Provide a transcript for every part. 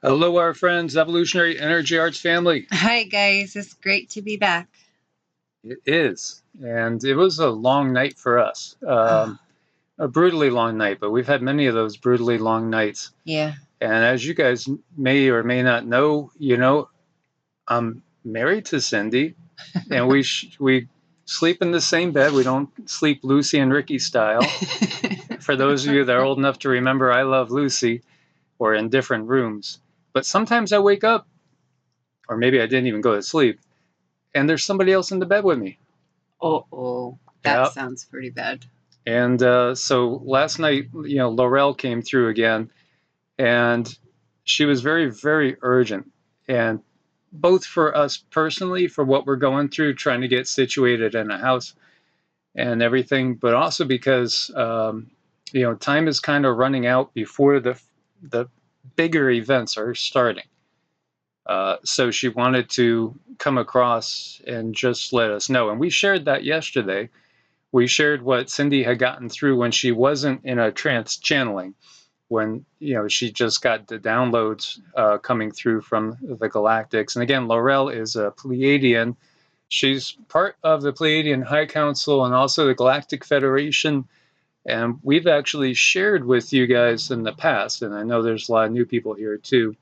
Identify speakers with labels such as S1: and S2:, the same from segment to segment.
S1: Hello, our friends, Evolutionary Energy Arts family.
S2: Hi, guys. It's great to be back.
S1: It is. And it was a long night for us. A brutally long night, but we've had many of those brutally long nights.
S2: Yeah.
S1: And as you guys may or may not know, I'm married to Cindy, and we sleep in the same bed. We don't sleep Lucy and Ricky style. For those of you that are old enough to remember I Love Lucy, we're in different rooms. But sometimes I wake up, or maybe I didn't even go to sleep, and there's somebody else in the bed with me.
S2: Oh, that
S1: Yep.
S2: sounds pretty bad.
S1: And so last night, Laurel came through again, and she was very, very urgent. And both for us personally, for what we're going through, trying to get situated in a house and everything, but also because, time is kind of running out before the bigger events are starting. So she wanted to come across and just let us know. And we shared that yesterday. We shared what Cindy had gotten through when she wasn't in a trance channeling, when she just got the downloads coming through from the galactics. And again, Laurel is a Pleiadian. She's part of the Pleiadian High Council and also the Galactic Federation. And we've actually shared with you guys in the past, and I know there's a lot of new people here too,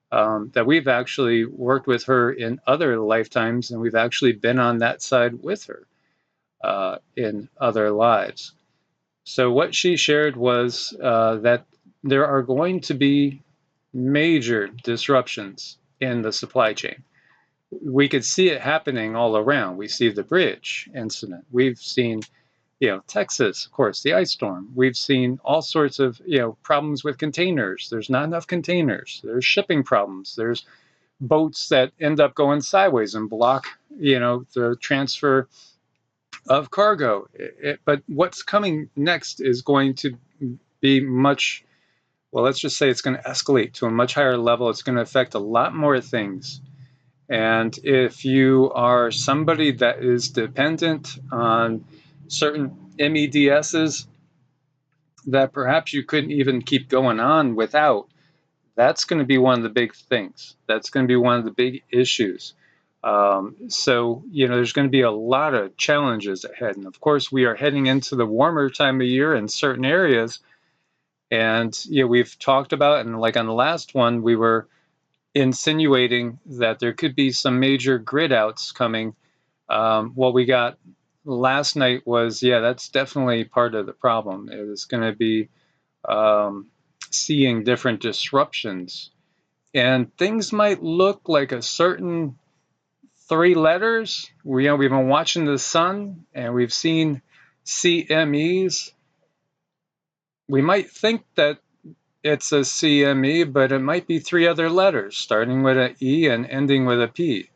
S1: that we've actually worked with her in other lifetimes, and we've actually been on that side with her in other lives. So what she shared was that there are going to be major disruptions in the supply chain. We could see it happening all around. We see the bridge incident. We've seen, Texas, of course, the ice storm. We've seen all sorts of, problems with containers. There's not enough containers. There's shipping problems. There's boats that end up going sideways and block, the transfer of cargo. But what's coming next is going to be much, well, let's just say it's going to escalate to a much higher level. It's going to affect a lot more things. And if you are somebody that is dependent on certain MEDSs that perhaps you couldn't even keep going on without, that's going to be one of the big things. That's going to be one of the big issues. So, there's going to be a lot of challenges ahead. And of course, we are heading into the warmer time of year in certain areas. And, we've talked about, and like on the last one, we were insinuating that there could be some major grid outs coming. What we got last night was, that's definitely part of the problem. It is going to be seeing different disruptions. And things might look like a certain 3 letters. We've been watching the sun and we've seen CMEs. We might think that it's a CME, but it might be 3 other letters, starting with an E and ending with a P.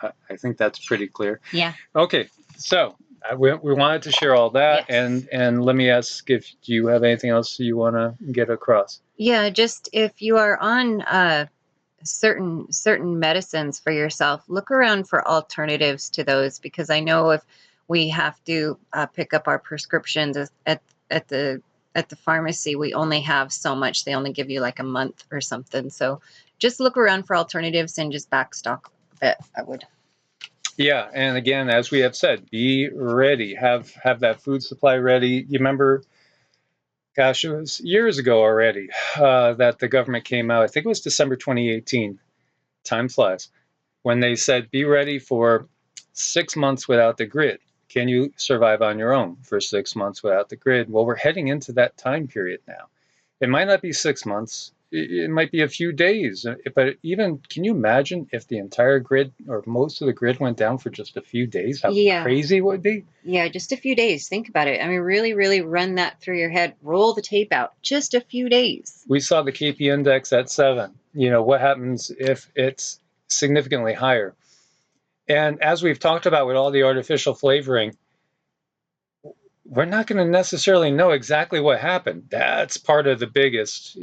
S1: I think that's pretty clear.
S2: Yeah.
S1: Okay, so we wanted to share all that,
S2: yes.
S1: and let me ask if you have anything else you want to get across.
S2: Yeah, just if you are on certain medicines for yourself, look around for alternatives to those, because I know if we have to pick up our prescriptions at the pharmacy, we only have so much. They only give you like a month or something. So just look around for alternatives and just backstock a bit, I would.
S1: Yeah, and again, as we have said, be ready. Have that food supply ready. You remember, gosh, it was years ago already that the government came out. I think it was December 2018. Time flies. When they said, be ready for 6 months without the grid. Can you survive on your own for 6 months without the grid? Well, we're heading into that time period now. It might not be 6 months. It might be a few days. But even, can you imagine if the entire grid or most of the grid went down for just a few days? How crazy it would be?
S2: Yeah, just a few days. Think about it. I mean, really, really run that through your head. Roll the tape out. Just a few days.
S1: We saw the KP index at 7. What happens if it's significantly higher? And as we've talked about with all the artificial flavoring, we're not going to necessarily know exactly what happened. That's part of the biggest,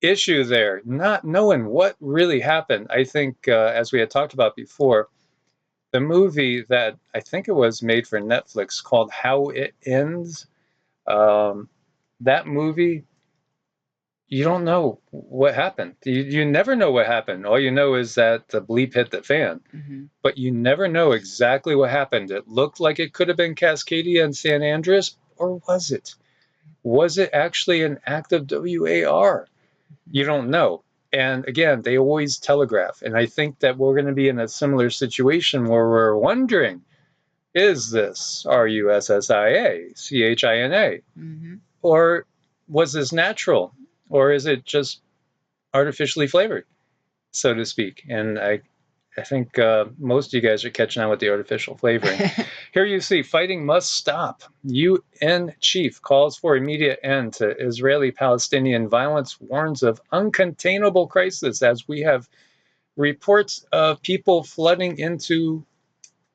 S1: issue there, not knowing what really happened. I think, as we had talked about before, the movie that I think it was made for Netflix called How It Ends, that movie, you don't know what happened. You never know what happened. All you know is that the bleep hit the fan. But you never know exactly what happened. It looked like it could have been Cascadia and San Andreas, or was it? Was it actually an active WAR? You don't know. And again, they always telegraph. And I think that we're going to be in a similar situation where we're wondering, is this RUSSIA, CHINA? Or was this natural? Or is it just artificially flavored, so to speak? And I think most of you guys are catching on with the artificial flavoring. Here you see, fighting must stop. UN chief calls for immediate end to Israeli-Palestinian violence, warns of uncontainable crisis as we have reports of people flooding into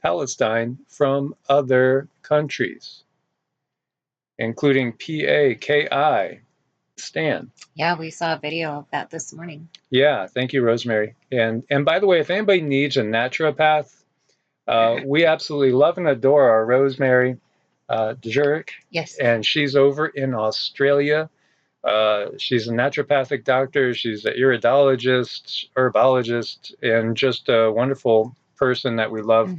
S1: Palestine from other countries, including PAKI. Stan.
S2: Yeah, we saw a video of that this morning.
S1: Yeah, thank you, Rosemary. And by the way, if anybody needs a naturopath, we absolutely love and adore our Rosemary Djuric.
S2: Yes.
S1: And she's over in Australia. She's a naturopathic doctor. She's an iridologist, herbologist, and just a wonderful person that we love.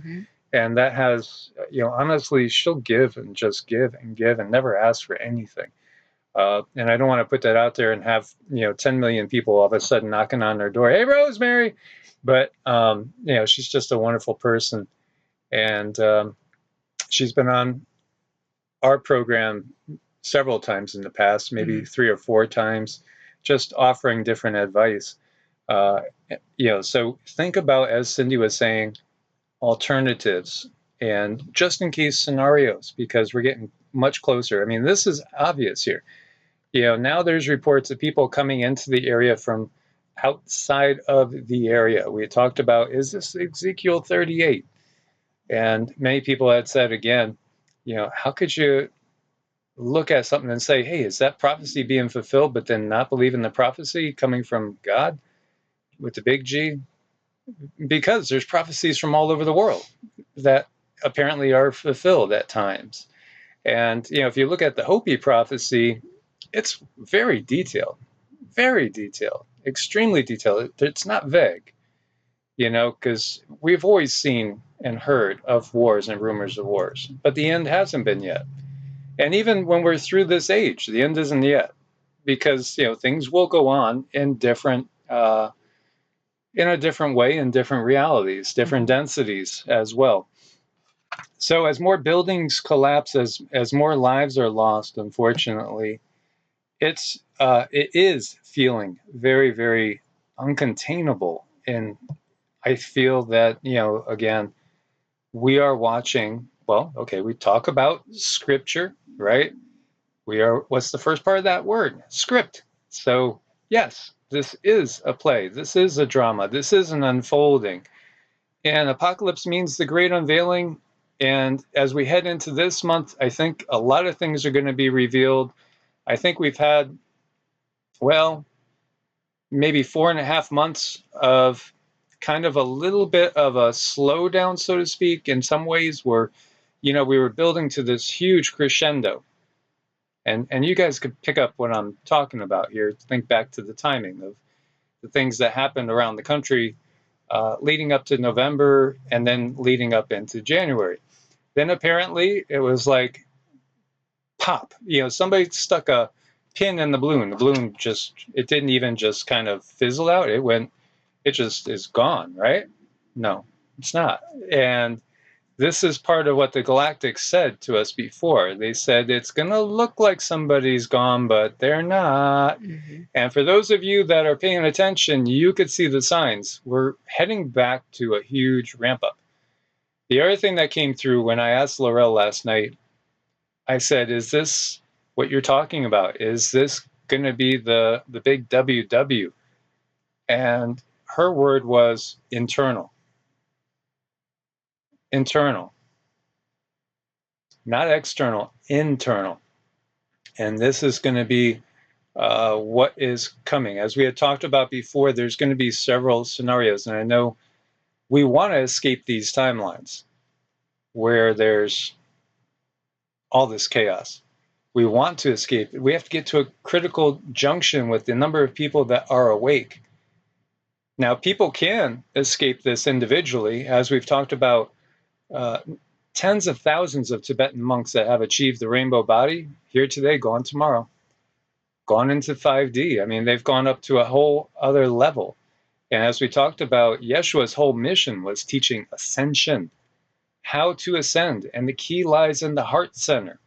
S1: And that has, honestly, she'll give and just give and give and never ask for anything. And I don't want to put that out there and have 10 million people all of a sudden knocking on their door. Hey, Rosemary, but she's just a wonderful person, and she's been on our program several times in the past, maybe 3 or 4 times, just offering different advice. So think about, as Cindy was saying, alternatives and just in case scenarios, because we're getting much closer. I mean, this is obvious here. Now there's reports of people coming into the area from outside of the area. We talked about, is this Ezekiel 38? And many people had said, again, how could you look at something and say, hey, is that prophecy being fulfilled, but then not believe in the prophecy coming from God with the big G? Because there's prophecies from all over the world that apparently are fulfilled at times. And, if you look at the Hopi prophecy, it's very detailed, extremely detailed. It's not vague, because we've always seen and heard of wars and rumors of wars, but the end hasn't been yet. And even when we're through this age, the end isn't yet, because, things will go on in different, in a different way, in different realities, different densities as well. So as more buildings collapse, as more lives are lost, unfortunately, it is feeling very, very uncontainable. And I feel that, again, we are watching, well, okay, we talk about scripture, right? What's the first part of that word? Script. So yes, this is a play. This is a drama. This is an unfolding. And Apocalypse means the great unveiling. And as we head into this month, I think a lot of things are going to be revealed. I think we've had, well, maybe 4.5 months of kind of a little bit of a slowdown, so to speak, in some ways, where, we were building to this huge crescendo. And you guys could pick up what I'm talking about here. Think back to the timing of the things that happened around the country leading up to November and then leading up into January. Then apparently it was like pop. Somebody stuck a pin in the balloon. The balloon it didn't even just kind of fizzle out. It just is gone, right? No, it's not. And this is part of what the Galactics said to us before. They said it's going to look like somebody's gone, but they're not. And for those of you that are paying attention, you could see the signs. We're heading back to a huge ramp up. The other thing that came through when I asked Laurel last night, I said, is this what you're talking about? Is this going to be the big WW? And her word was internal. Internal. Not external, internal. And this is going to be what is coming. As we had talked about before, there's going to be several scenarios. And I know we want to escape these timelines where there's all this chaos. We want to escape. We have to get to a critical junction with the number of people that are awake. Now, people can escape this individually, as we've talked about. Tens of thousands of Tibetan monks that have achieved the rainbow body, here today, gone tomorrow, gone into 5D. I mean, they've gone up to a whole other level. And as we talked about, Yeshua's whole mission was teaching ascension, how to ascend. And the key lies in the heart center.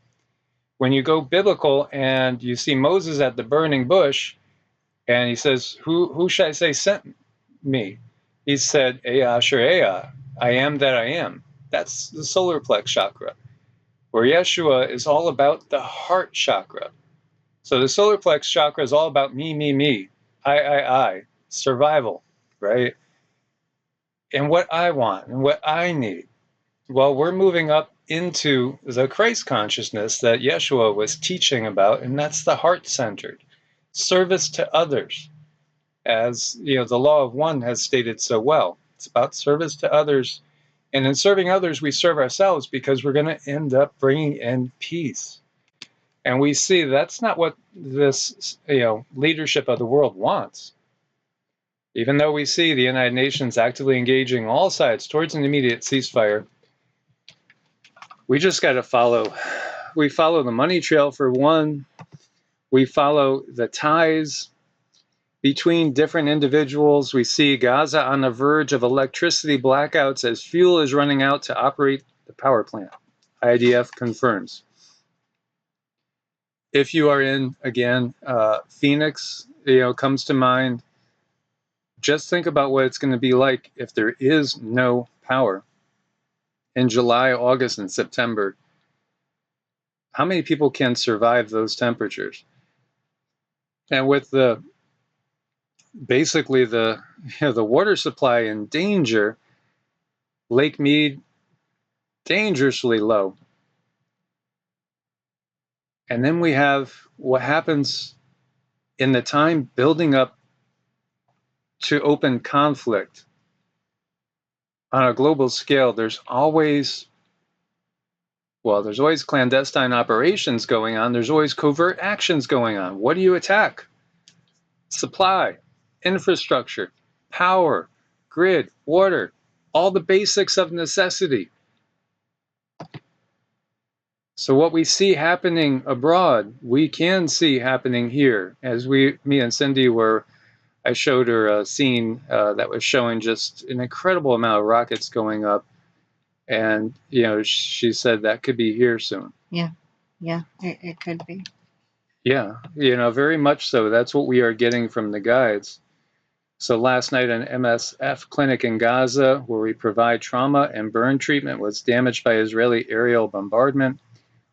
S1: When you go biblical and you see Moses at the burning bush, and he says, who should I say sent me? He said, Ea Asher Ea, I am that I am. That's the solar plex chakra, where Yeshua is all about the heart chakra. So the solar plex chakra is all about me, I, survival, right? And what I want and what I need. Well, we're moving up into the Christ consciousness that Yeshua was teaching about, and that's the heart-centered service to others. As you know, the law of one has stated so well. It's about service to others. And in serving others, we serve ourselves, because we're going to end up bringing in peace. And we see that's not what this leadership of the world wants. Even though we see the United Nations actively engaging all sides towards an immediate ceasefire, we just got to follow. We follow the money trail for one. We follow the ties between different individuals. We see Gaza on the verge of electricity blackouts as fuel is running out to operate the power plant. IDF confirms. If you are in, again, Phoenix, comes to mind. Just think about what it's going to be like if there is no power in July, August, and September. How many people can survive those temperatures? And with basically the water supply in danger, Lake Mead dangerously low. And then we have what happens in the time building up to open conflict on a global scale. There's always clandestine operations going on. There's always covert actions going on. What do you attack? Supply, infrastructure, power, grid, water, all the basics of necessity. So what we see happening abroad, we can see happening here. As me and Cindy I showed her a scene that was showing just an incredible amount of rockets going up. And, she said that could be here soon.
S2: Yeah, it could be.
S1: Yeah, very much so. That's what we are getting from the guides. So last night, an MSF clinic in Gaza, where we provide trauma and burn treatment, was damaged by Israeli aerial bombardment,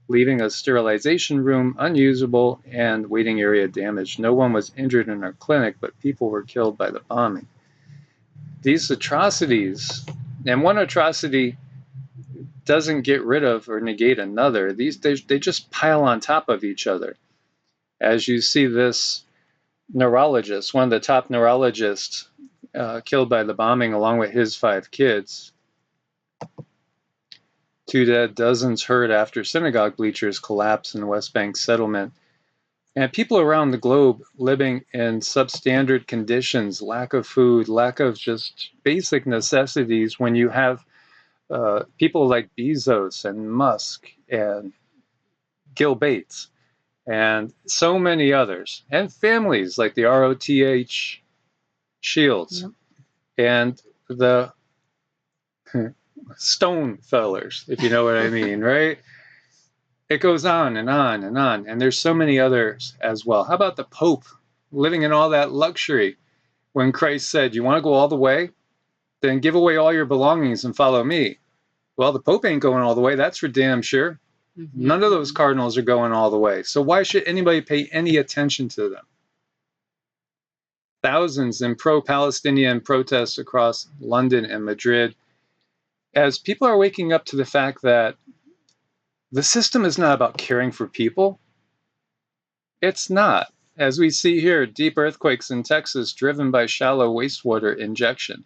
S1: leaving a sterilization room unusable and waiting area damaged. No one was injured in our clinic, but people were killed by the bombing. These atrocities, and one atrocity doesn't get rid of or negate another. They just pile on top of each other. As you see this neurologist, one of the top neurologists, killed by the bombing along with his 5 kids. 2 dead, dozens hurt after synagogue bleachers collapse in the West Bank settlement. And people around the globe living in substandard conditions, lack of food, lack of just basic necessities. When you have people like Bezos and Musk and Gil Bates and so many others, and families like the ROTH Shields, and the Stone fellers, if you know what I mean, right? It goes on and on and on. And there's so many others as well. How about the Pope living in all that luxury when Christ said, you want to go all the way? Then give away all your belongings and follow me. Well, the Pope ain't going all the way. That's for damn sure. Mm-hmm. None of those cardinals are going all the way. So why should anybody pay any attention to them? Thousands in pro-Palestinian protests across London and Madrid, as people are waking up to the fact that the system is not about caring for people. It's not. As we see here, deep earthquakes in Texas driven by shallow wastewater injection.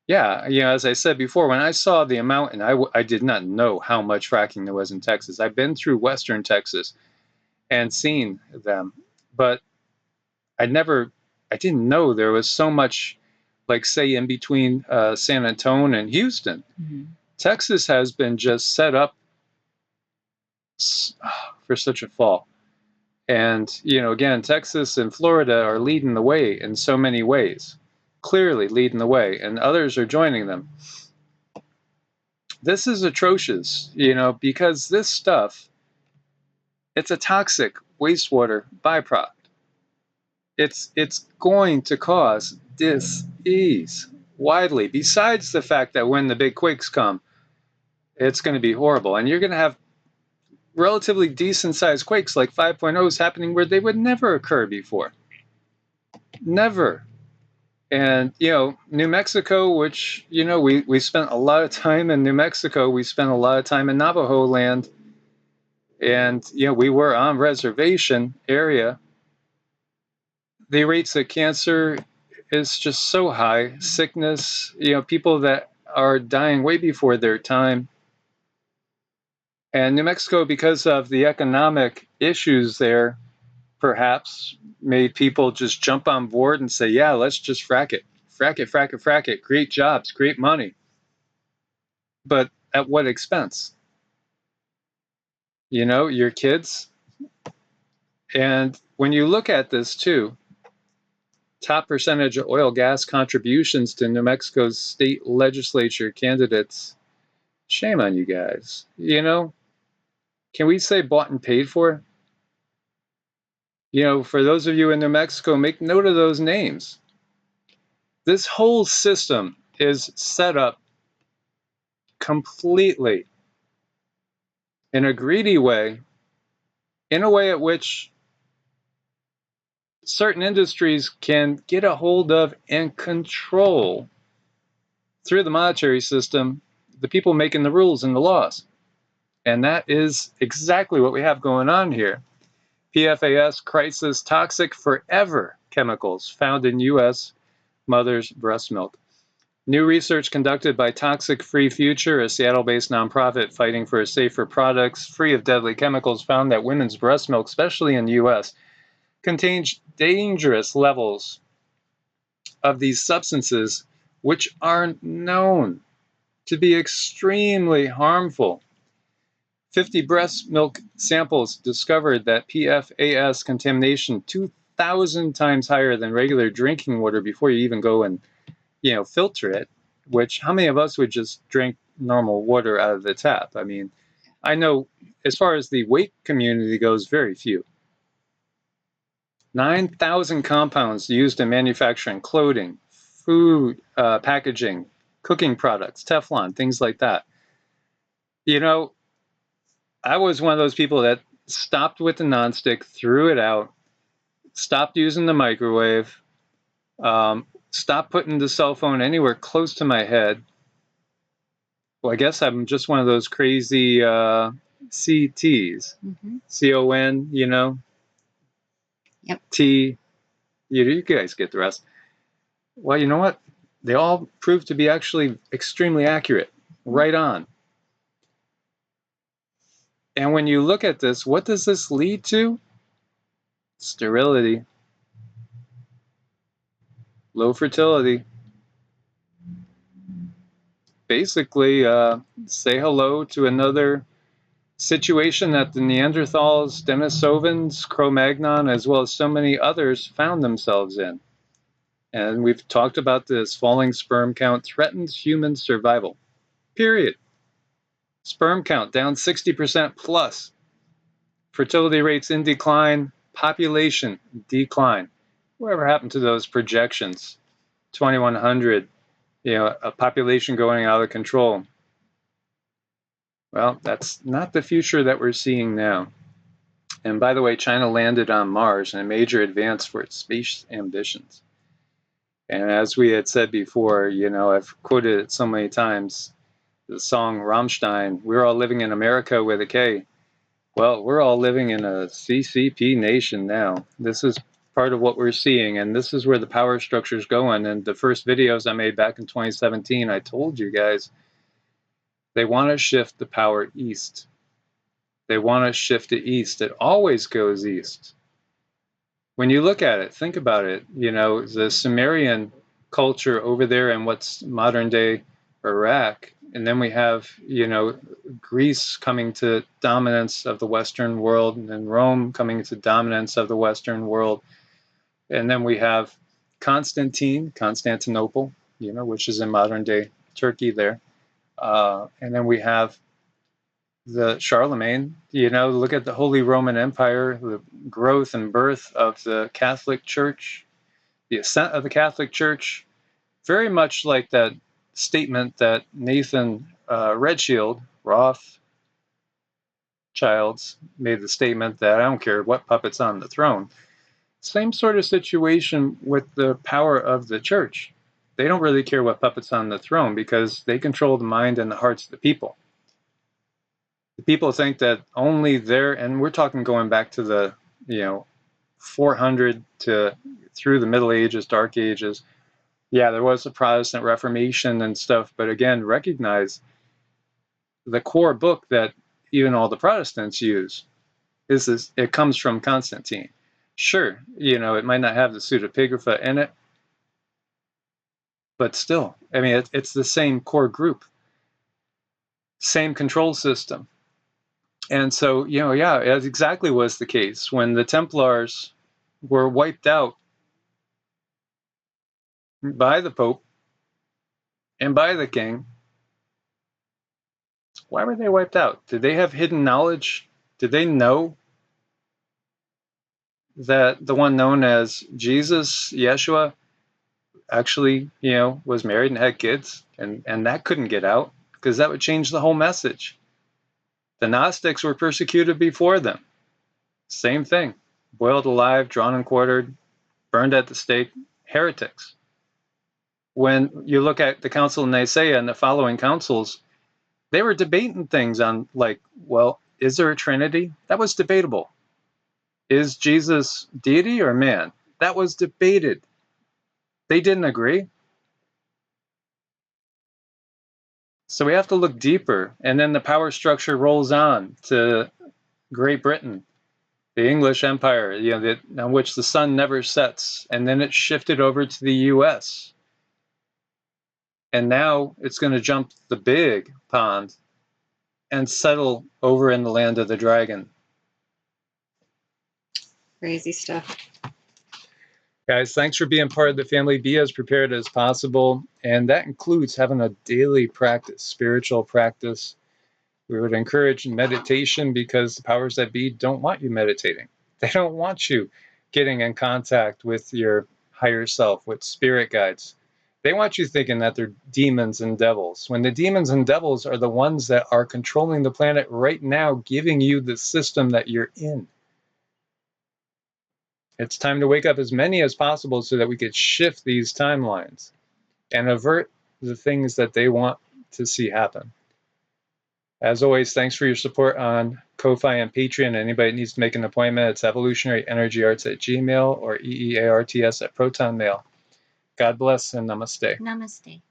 S1: Yeah, as I said before, when I saw the amount, and I did not know how much fracking there was in Texas. I've been through western Texas. and seen them. But I didn't know there was so much, like, say, in between San Antonio and Houston. Mm-hmm. Texas has been just set up for such a fall. And, again, Texas and Florida are leading the way in so many ways, clearly leading the way, and others are joining them. This is atrocious, because this stuff, it's a toxic wastewater byproduct. It's going to cause dis-ease widely, besides the fact that when the big quakes come, it's going to be horrible. And you're going to have relatively decent-sized quakes like 5.0s happening where they would never occur before. Never. And, New Mexico, which, we spent a lot of time in New Mexico. We spent a lot of time in Navajo land. And, we were on reservation area. The rates of cancer is just so high. Sickness, people that are dying way before their time. And New Mexico, because of the economic issues there, perhaps made people just jump on board and say, yeah, let's just frack it. Frack it, frack it, frack it. Create jobs, create money. But at what expense? Your kids. And when you look at this too, top percentage of oil gas contributions to New Mexico's state legislature candidates. Shame on you guys. Can we say bought and paid for? For those of you in New Mexico, make note of those names. This whole system is set up completely in a greedy way, in a way at which certain industries can get a hold of and control through the monetary system the people making the rules and the laws. And that is exactly what we have going on here. PFAS crisis, toxic forever chemicals found in U.S. mother's breast milk. New research conducted by Toxic Free Future, a Seattle-based nonprofit fighting for safer products free of deadly chemicals, found that women's breast milk, especially in the U.S., contains dangerous levels of these substances, which are known to be extremely harmful. 50 breast milk samples discovered that PFAS contamination 2,000 times higher than regular drinking water before you even go and, filter it, which how many of us would just drink normal water out of the tap? I mean, I know as far as the weight community goes, very few. 9,000 compounds used in manufacturing clothing, food packaging, cooking products, Teflon, things like that. I was one of those people that stopped with the nonstick, threw it out, stopped using the microwave, stopped putting the cell phone anywhere close to my head. Well, I guess I'm just one of those crazy CTs. Mm-hmm. CON, Yep. T. You guys get the rest. Well, you know what? They all proved to be actually extremely accurate. Right on. And when you look at this, what does this lead to? Sterility. Low fertility. Basically, say hello to another situation that the Neanderthals, Denisovans, Cro-Magnon, as well as so many others found themselves in. And we've talked about this. Falling sperm count threatens human survival. Period. Sperm count down 60% plus. Fertility rates in decline. Population decline. Whatever happened to those projections? 2100, a population going out of control. Well, that's not the future that we're seeing now. And by the way, China landed on Mars in a major advance for its space ambitions. And as we had said before, I've quoted it so many times, the song Rammstein, we're all living in America with a K. Well, we're all living in a CCP nation now. This is part of what we're seeing, and this is where the power structure is going. And the first videos I made back in 2017, I told you guys, they want to shift the power east. They want to shift it east. It always goes east. When you look at it, think about it, you know, the Sumerian culture over there in what's modern day Iraq, and then we have, you know, Greece coming to dominance of the Western world, and then Rome coming to dominance of the Western world. And then we have Constantinople, you know, which is in modern day Turkey there. And then we have the Charlemagne, you know, look at the Holy Roman Empire, the growth and birth of the Catholic Church, the ascent of the Catholic Church, very much like that statement that Nathan Rothschilds made the statement that I don't care what puppet's on the throne. Same sort of situation with the power of the church. They don't really care what puppet's on the throne because they control the mind and the hearts of the people. The people think that only their, and we're talking going back to the, you know, 400 to through the Middle Ages, Dark Ages. Yeah, there was a Protestant Reformation and stuff, but again, recognize the core book that even all the Protestants use is this, it comes from Constantine. Sure, you know, it might not have the pseudepigrapha in it, but still, I mean, it's the same core group, same control system. And so, you know, yeah, it exactly was the case when the Templars were wiped out by the Pope and by the King. Why were they wiped out? Did they have hidden knowledge? Did they know that the one known as Jesus, Yeshua, actually, you know, was married and had kids, and that couldn't get out because that would change the whole message. The Gnostics were persecuted before them. Same thing. Boiled alive, drawn and quartered, burned at the stake, heretics. When you look at the Council of Nicaea and the following councils, they were debating things on like, well, is there a Trinity? That was debatable. Is Jesus deity or man? That was debated. They didn't agree. So we have to look deeper. And then the power structure rolls on to Great Britain, the English Empire, you know, on which the sun never sets. And then it shifted over to the US. And now it's going to jump the big pond and settle over in the land of the dragon.
S2: Crazy stuff.
S1: Guys, thanks for being part of the family. Be as prepared as possible. And that includes having a daily practice, spiritual practice. We would encourage meditation because the powers that be don't want you meditating. They don't want you getting in contact with your higher self, with spirit guides. They want you thinking that they're demons and devils, when the demons and devils are the ones that are controlling the planet right now, giving you the system that you're in. It's time to wake up as many as possible so that we could shift these timelines and avert the things that they want to see happen. As always, thanks for your support on Ko-Fi and Patreon. Anybody that needs to make an appointment, it's evolutionaryenergyarts@gmail or EEARTS@protonmail. God bless and namaste.
S2: Namaste.